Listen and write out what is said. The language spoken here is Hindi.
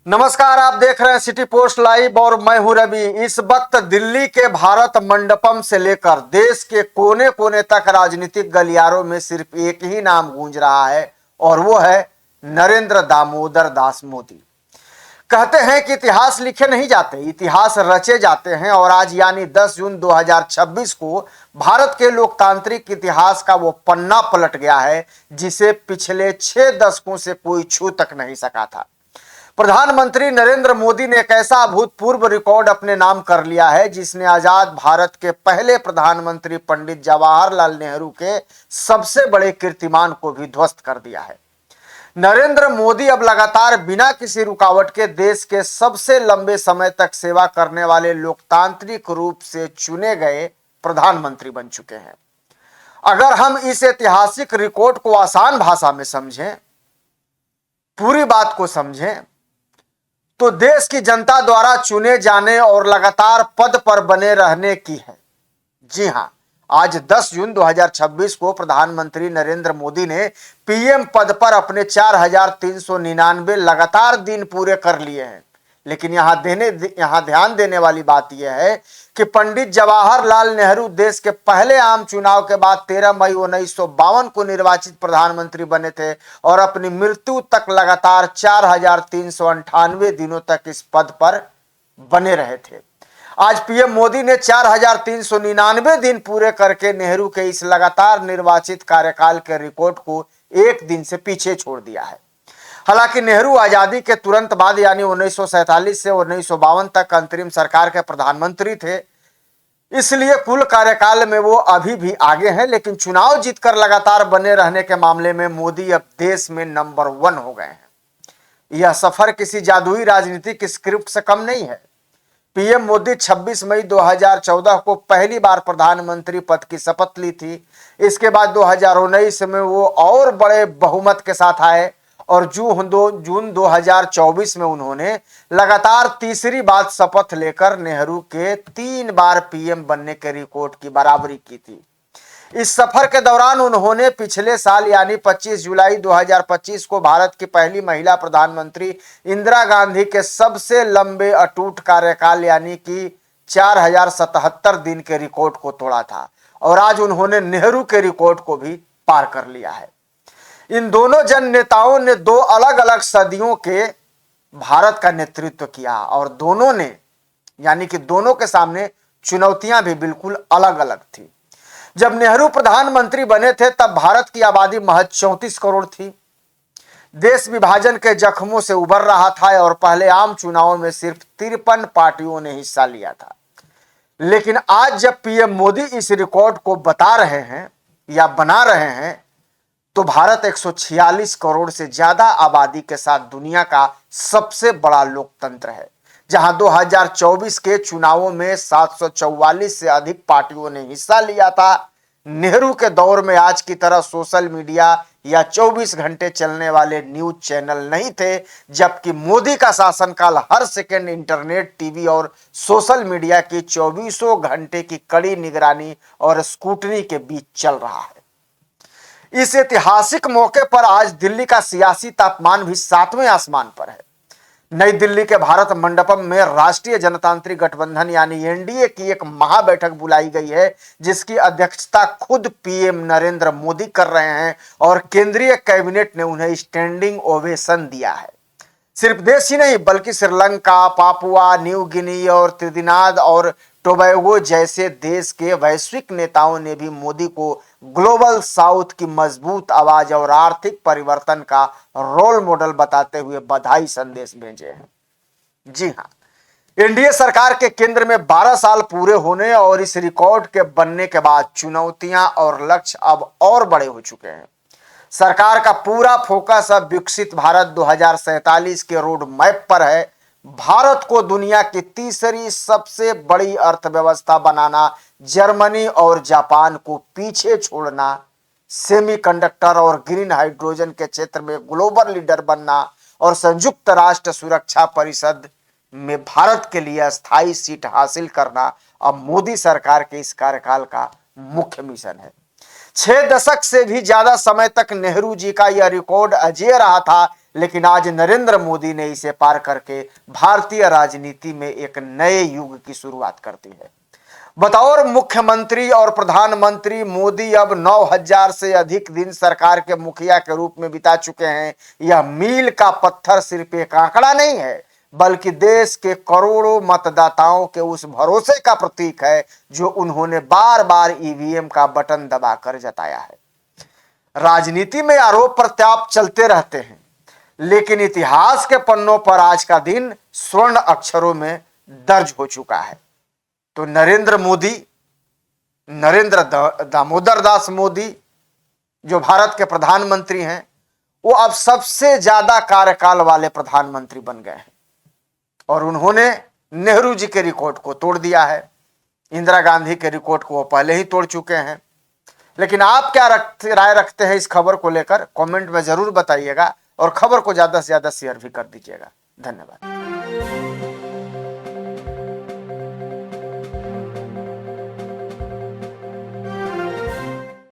नमस्कार, आप देख रहे हैं सिटी पोस्ट लाइव और मैं हूं रवि। इस वक्त दिल्ली के भारत मंडपम से लेकर देश के कोने कोने तक राजनीतिक गलियारों में सिर्फ एक ही नाम गूंज रहा है और वो है नरेंद्र दामोदर दास मोदी। कहते हैं कि इतिहास लिखे नहीं जाते, इतिहास रचे जाते हैं। और आज यानी 10 जून 2026 को भारत के लोकतांत्रिक इतिहास का वो पन्ना पलट गया है जिसे पिछले 6 दशकों से कोई छू तक नहीं सका था। प्रधानमंत्री नरेंद्र मोदी ने एक ऐसा अभूतपूर्व रिकॉर्ड अपने नाम कर लिया है जिसने आजाद भारत के पहले प्रधानमंत्री पंडित जवाहरलाल नेहरू के सबसे बड़े कीर्तिमान को भी ध्वस्त कर दिया है। नरेंद्र मोदी अब लगातार बिना किसी रुकावट के देश के सबसे लंबे समय तक सेवा करने वाले लोकतांत्रिक रूप से चुने गए प्रधानमंत्री बन चुके हैं। अगर हम इस ऐतिहासिक रिकॉर्ड को आसान भाषा में समझें, पूरी बात को समझें, तो देश की जनता द्वारा चुने जाने और लगातार पद पर बने रहने की है। जी हां, आज 10 जून 2026 को प्रधानमंत्री नरेंद्र मोदी ने पीएम पद पर अपने 4399 लगातार दिन पूरे कर लिए हैं। लेकिन यहां ध्यान देने वाली बात यह है कि पंडित जवाहरलाल नेहरू देश के पहले आम चुनाव के बाद 13 मई 1952 को निर्वाचित प्रधानमंत्री बने थे और अपनी मृत्यु तक लगातार 4398 दिनों तक इस पद पर बने रहे थे। आज पीएम मोदी ने 4399 दिन पूरे करके नेहरू के इस लगातार निर्वाचित कार्यकाल के रिकॉर्ड को एक दिन से पीछे छोड़ दिया है। हालांकि नेहरू आजादी के तुरंत बाद यानी 1947 से 1952 तक अंतरिम सरकार के प्रधानमंत्री थे, इसलिए कुल कार्यकाल में वो अभी भी आगे हैं। लेकिन चुनाव जीतकर लगातार बने रहने के मामले में मोदी अब देश में नंबर 1 हो गए हैं। यह सफर किसी जादुई राजनीतिक स्क्रिप्ट से कम नहीं है। पीएम मोदी 26 मई 2014 को पहली बार प्रधानमंत्री पद की शपथ ली थी। इसके बाद 2019 में वो और बड़े बहुमत के साथ आए और जून 2024 में उन्होंने लगातार तीसरी बार शपथ लेकर नेहरू के 3 बार पीएम बनने के रिकॉर्ड की बराबरी की थी। इस सफर के दौरान उन्होंने पिछले साल यानी 25 जुलाई 2025 को भारत की पहली महिला प्रधानमंत्री इंदिरा गांधी के सबसे लंबे अटूट कार्यकाल यानी कि 4077 दिन के रिकॉर्ड को तोड़ा था और आज उन्होंने नेहरू के रिकॉर्ड को भी पार कर लिया है। इन दोनों जन नेताओं ने 2 अलग अलग सदियों के भारत का नेतृत्व किया और दोनों ने यानी कि दोनों के सामने चुनौतियां भी बिल्कुल अलग अलग थी। जब नेहरू प्रधानमंत्री बने थे तब भारत की आबादी महज 34 करोड़ थी। देश विभाजन के जख्मों से उबर रहा था और पहले आम चुनावों में सिर्फ 53 पार्टियों ने हिस्सा लिया था। लेकिन आज जब पीएम मोदी इस रिकॉर्ड को बता रहे हैं या बना रहे हैं तो भारत 146 करोड़ से ज्यादा आबादी के साथ दुनिया का सबसे बड़ा लोकतंत्र है, जहां 2024 के चुनावों में 744 से अधिक पार्टियों ने हिस्सा लिया था। नेहरू के दौर में आज की तरह सोशल मीडिया या 24 घंटे चलने वाले न्यूज चैनल नहीं थे, जबकि मोदी का शासनकाल हर सेकंड इंटरनेट, टीवी और सोशल मीडिया की 24 घंटे की कड़ी निगरानी और स्क्रूटनी के बीच चल रहा है। इस ऐतिहासिक मौके पर आज दिल्ली का सियासी तापमान भी 7वें आसमान पर है। नई दिल्ली के भारत मंडपम में राष्ट्रीय जनतांत्रिक गठबंधन यानी एनडीए की एक महाबैठक बुलाई गई है जिसकी अध्यक्षता खुद पीएम नरेंद्र मोदी कर रहे हैं और केंद्रीय कैबिनेट ने उन्हें स्टैंडिंग ओवेशन दिया है। सिर्फ देश ही नहीं बल्कि श्रीलंका, पापुआ न्यू गिनी और त्रिनिदाद और टोबैगो जैसे देश के वैश्विक नेताओं ने भी मोदी को ग्लोबल साउथ की मजबूत आवाज और आर्थिक परिवर्तन का रोल मॉडल बताते हुए बधाई संदेश भेजे हैं। जी हां, एनडीए सरकार के केंद्र में 12 साल पूरे होने और इस रिकॉर्ड के बनने के बाद चुनौतियां और लक्ष्य अब और बड़े हो चुके हैं। सरकार का पूरा फोकस अब विकसित भारत 2047 के रोड मैप पर है। भारत को दुनिया की तीसरी सबसे बड़ी अर्थव्यवस्था बनाना, जर्मनी और जापान को पीछे छोड़ना, सेमीकंडक्टर और ग्रीन हाइड्रोजन के क्षेत्र में ग्लोबल लीडर बनना और संयुक्त राष्ट्र सुरक्षा परिषद में भारत के लिए अस्थायी सीट हासिल करना अब मोदी सरकार के इस कार्यकाल का मुख्य मिशन है। 6 दशक से भी ज्यादा समय तक नेहरू जी का यह रिकॉर्ड अजेय रहा था लेकिन आज नरेंद्र मोदी ने इसे पार करके भारतीय राजनीति में एक नए युग की शुरुआत कर दी है। बतौर मुख्यमंत्री और प्रधानमंत्री मोदी अब 9,000 से अधिक दिन सरकार के मुखिया के रूप में बिता चुके हैं। यह मील का पत्थर सिर्फ एक आंकड़ा नहीं है, बल्कि देश के करोड़ों मतदाताओं के उस भरोसे का प्रतीक है जो उन्होंने बार बार ईवीएम का बटन दबाकर जताया है। राजनीति में आरोप प्रत्यारोप चलते रहते हैं, लेकिन इतिहास के पन्नों पर आज का दिन स्वर्ण अक्षरों में दर्ज हो चुका है। तो नरेंद्र दामोदर दास मोदी जो भारत के प्रधानमंत्री हैं, वो अब सबसे ज्यादा कार्यकाल वाले प्रधानमंत्री बन गए हैं और उन्होंने नेहरू जी के रिकॉर्ड को तोड़ दिया है। इंदिरा गांधी के रिकॉर्ड को वो पहले ही तोड़ चुके हैं। लेकिन आप क्या राय रखते हैं इस खबर को लेकर, कमेंट में जरूर बताइएगा और खबर को ज्यादा से ज्यादा शेयर भी कर दीजिएगा। धन्यवाद।